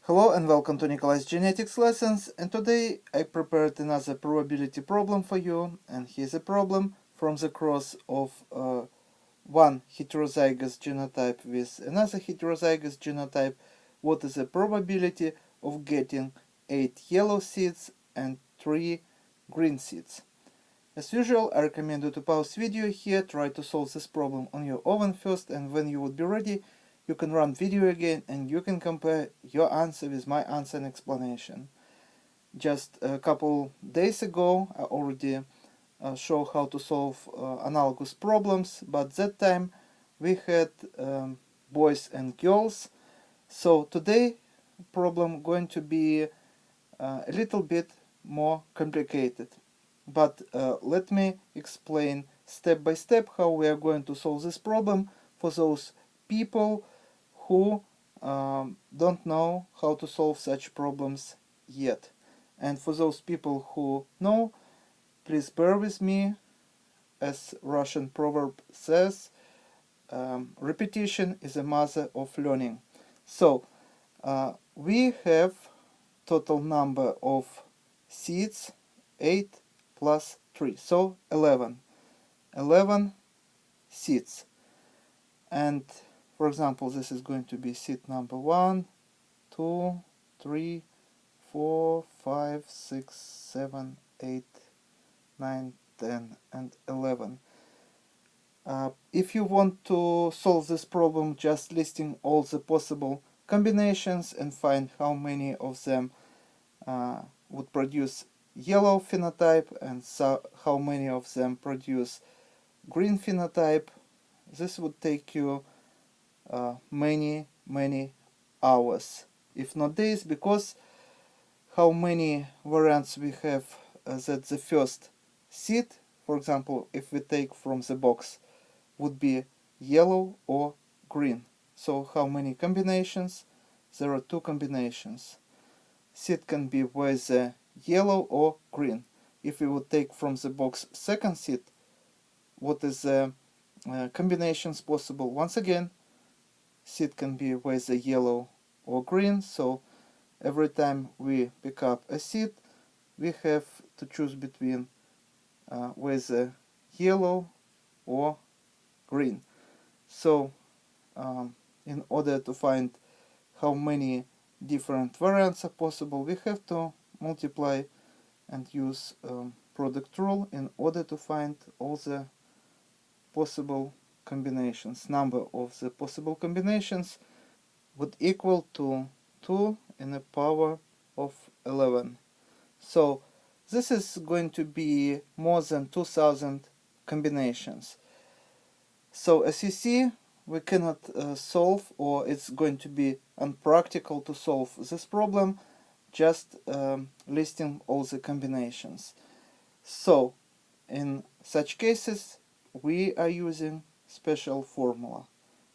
Hello and welcome to Nikolai's Genetics Lessons, and today I prepared another probability problem for you, and here's a problem from the cross of one heterozygous genotype with another heterozygous genotype. What is the probability of getting 8 yellow seeds and 3 green seeds? As usual, I recommend you to pause video here, try to solve this problem on your own first, and when you would be ready, you can run video again and you can compare your answer with my answer and explanation. Just a couple days ago, I already showed how to solve analogous problems, but that time we had boys and girls. So today, problem going to be a little bit more complicated. But let me explain step by step how we are going to solve this problem for those people who don't know how to solve such problems yet. And for those people who know, please bear with me. As Russian proverb says, repetition is a mother of learning. So we have total number of seeds 8 plus 3, so 11 seeds. And for example, this is going to be seed number 1, 2, 3, 4, 5, 6, 7, 8, 9, 10, and 11. If you want to solve this problem just listing all the possible combinations and find how many of them would produce yellow phenotype and how many of them produce green phenotype, this would take you many hours, if not days, because how many variants we have that the first seed, for example, if we take from the box, would be yellow or green. So how many combinations? There are 2 combinations. Seed can be with yellow or green. If we would take from the box second seed, what is the combinations possible? Once again, seed can be with a yellow or green, so every time we pick up a seed, we have to choose between with a yellow or green. So in order to find how many different variants are possible, we have to multiply and use product rule in order to find all the possible combinations. Number of the possible combinations would equal to 2 in the power of 11. So this is going to be more than 2000 combinations. So as you see, we cannot solve, or it's going to be unpractical to solve this problem just listing all the combinations. So in such cases, we are using special formula.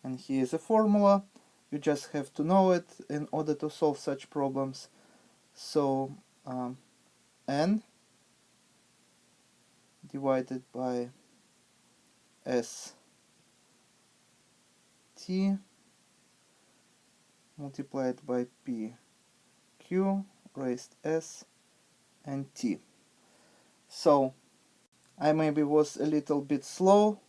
And here is a formula. You just have to know it in order to solve such problems. So n divided by s t multiplied by p q raised s and t. So I maybe was a little bit slow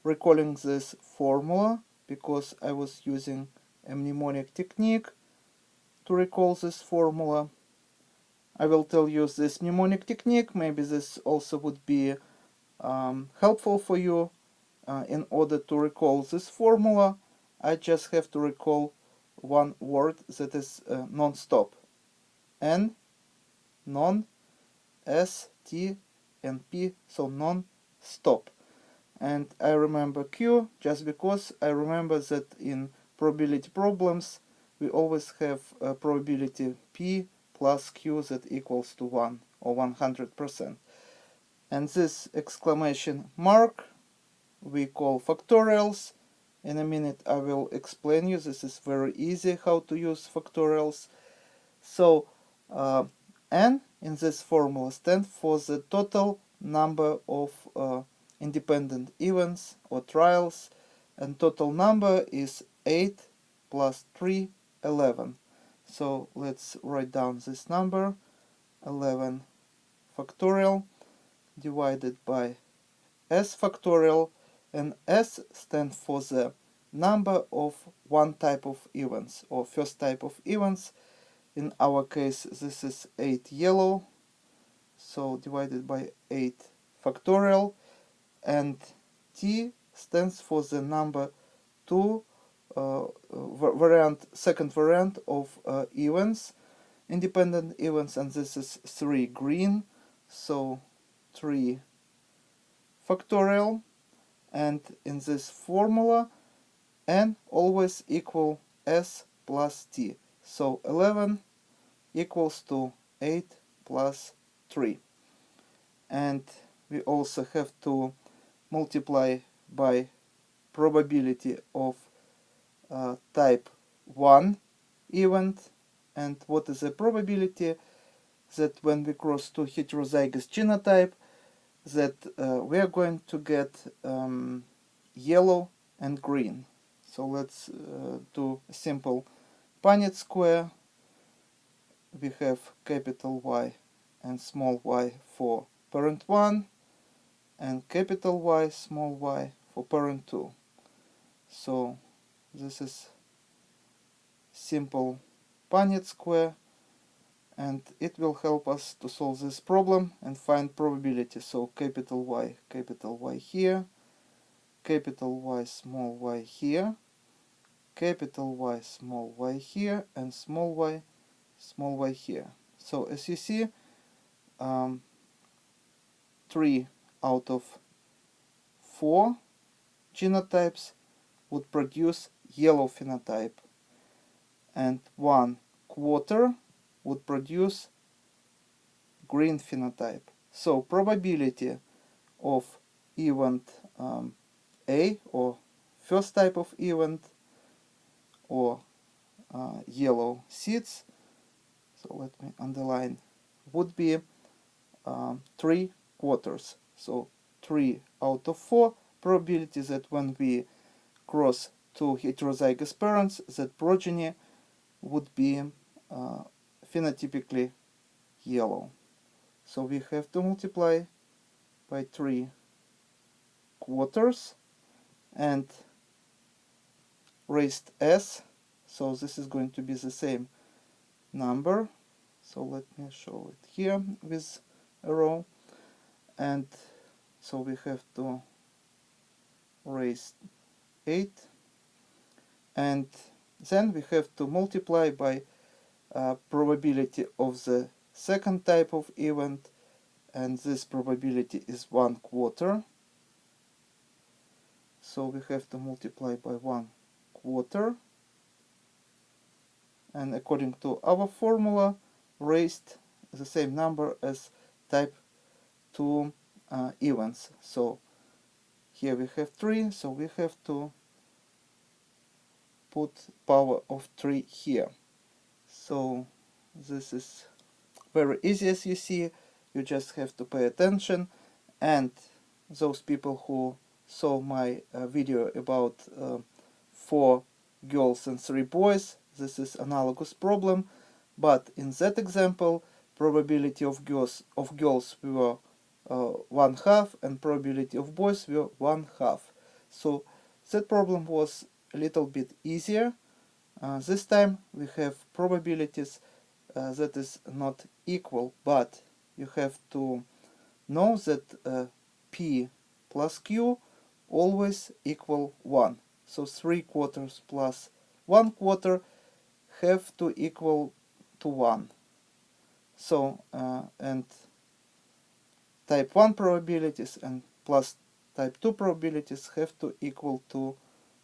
recalling this formula because I was using a mnemonic technique to recall this formula. I will tell you this mnemonic technique. Maybe this also would be helpful for you. In order to recall this formula, I just have to recall one word that is non-stop. N, non, S, T, and P, so non-stop. And I remember Q just because I remember that in probability problems we always have a probability P plus Q that equals to 1 or 100%. And this exclamation mark we call factorials. In a minute I will explain you. This is very easy how to use factorials. So N in this formula stands for the total number of independent events or trials, and total number is 8 plus 3, 11. So let's write down this number, 11 factorial divided by s factorial, and s stands for the number of one type of events, or first type of events. In our case this is 8 yellow, so divided by 8 factorial, and t stands for the number 2 second variant of events, independent events, and this is 3 green, so 3 factorial. And in this formula n always equal s plus t, so 11 equals to 8 plus 3. And we also have to multiply by probability of type 1 event. And what is the probability? That when we cross two heterozygous genotype, that we are going to get yellow and green. So let's do a simple Punnett square. We have capital Y and small y for parent 1, and capital Y, small y for parent 2. So this is simple Punnett square, and it will help us to solve this problem and find probability. So capital Y here, capital Y, small y here, capital Y, small y here, and small y here. So as you see, 3 out of 4 genotypes would produce yellow phenotype, and 1/4 would produce green phenotype. So probability of event A, or first type of event, or yellow seeds, so let me underline, would be 3/4. So 3 out of 4 probability that when we cross two heterozygous parents, that progeny would be phenotypically yellow. So we have to multiply by 3/4 and raised s, so this is going to be the same number. So let me show it here with a row, and so we have to raise 8, and then we have to multiply by probability of the second type of event, and this probability is 1/4. So we have to multiply by 1/4, and according to our formula, raised the same number as type 2 events. So here we have 3, so we have to put power of 3 here. So this is very easy, as you see. You just have to pay attention, and those people who saw my video about 4 girls and 3 boys, this is analogous problem, but in that example probability of girls were 1/2 and probability of boys were 1/2. So that problem was a little bit easier. This time we have probabilities that is not equal, but you have to know that P plus Q always equal 1. So 3/4 plus 1/4 have to equal to 1. So and type 1 probabilities and plus type 2 probabilities have to equal to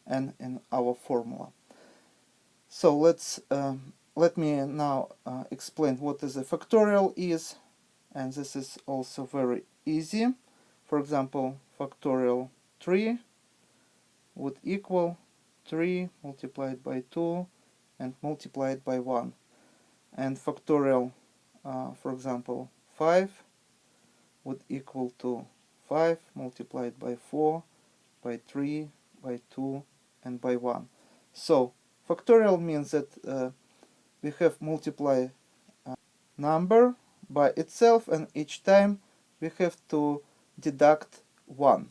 n in our formula. So let me now explain what is a factorial is, and this is also very easy. For example, factorial 3 would equal 3 multiplied by 2 and multiplied by 1. And factorial, for example, 5 would equal to 5 multiplied by 4, by 3, by 2, and by 1. So factorial means that we have multiply number by itself, and each time we have to deduct 1.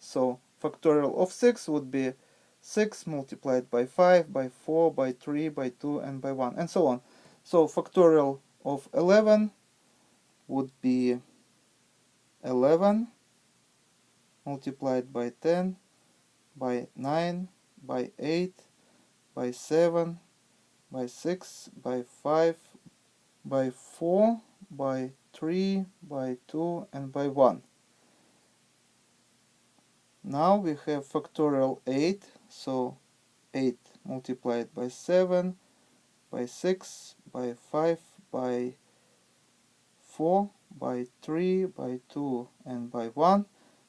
So factorial of 6 would be 6 multiplied by 5, by 4, by 3, by 2, and by 1, and so on. So factorial of 11 would be 11 multiplied by 10, by 9, by 8, by 7, by 6, by 5, by 4, by 3, by 2, and by 1. Now we have factorial 8, so 8 multiplied by 7, by 6, by 5, by 4, by 3, by 2, and by 1.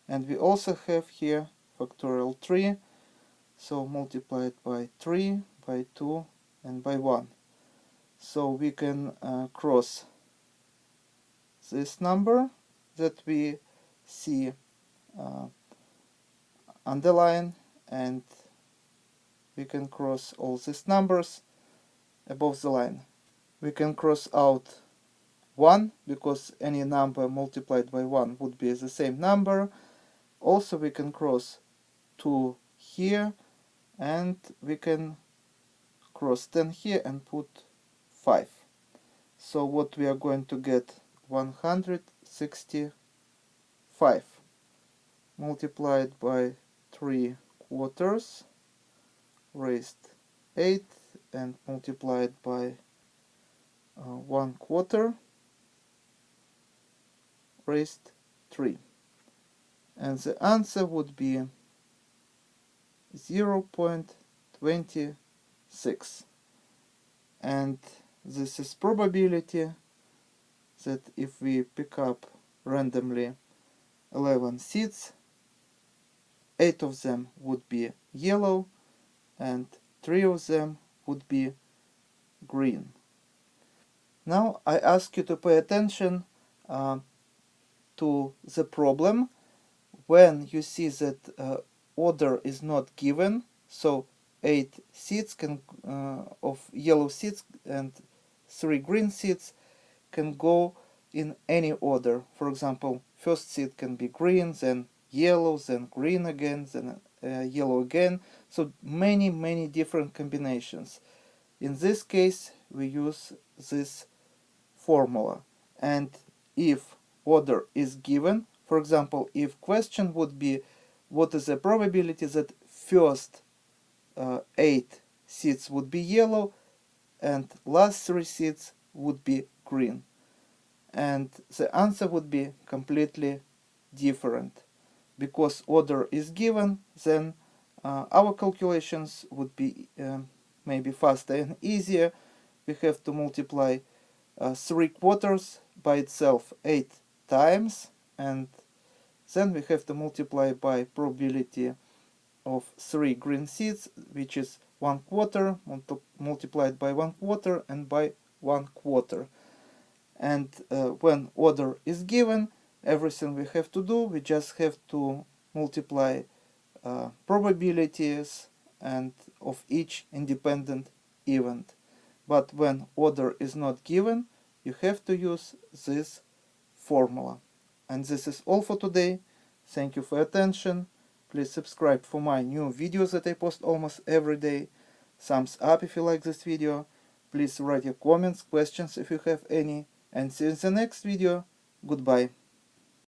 And we also have here factorial 3, so multiplied by 3, by 2, and by 1. So we can cross this number that we see underline, and we can cross all these numbers above the line. We can cross out 1 because any number multiplied by 1 would be the same number. Also we can cross 2 here, and we can cross 10 here and put 5. So what we are going to get 165 multiplied by 3 quarters raised 8 and multiplied by 1 quarter raised 3. And the answer would be 0.26. And this is probability that if we pick up randomly 11 seeds, 8 of them would be yellow and 3 of them would be green. Now I ask you to pay attention to the problem when you see that order is not given. So 8 seeds of yellow seeds and 3 green seeds can go in any order. For example, first seed can be green, then yellow, then green again, then yellow again. So many different combinations. In this case we use this formula, and if order is given, for example, if question would be what is the probability that first 8 seeds would be yellow and last 3 seeds would be green, and the answer would be completely different. Because order is given, then our calculations would be maybe faster and easier. We have to multiply 3 quarters by itself 8 times, and then we have to multiply by probability of 3 green seeds, which is 1 quarter multiplied by 1 quarter and by 1 quarter. And when order is given, everything we have to do, we just have to multiply probabilities and of each independent event. But when order is not given, you have to use this formula. And this is all for today. Thank you for your attention. Please subscribe for my new videos that I post almost every day. Thumbs up if you like this video. Please write your comments, questions if you have any. And see you in the next video. Goodbye.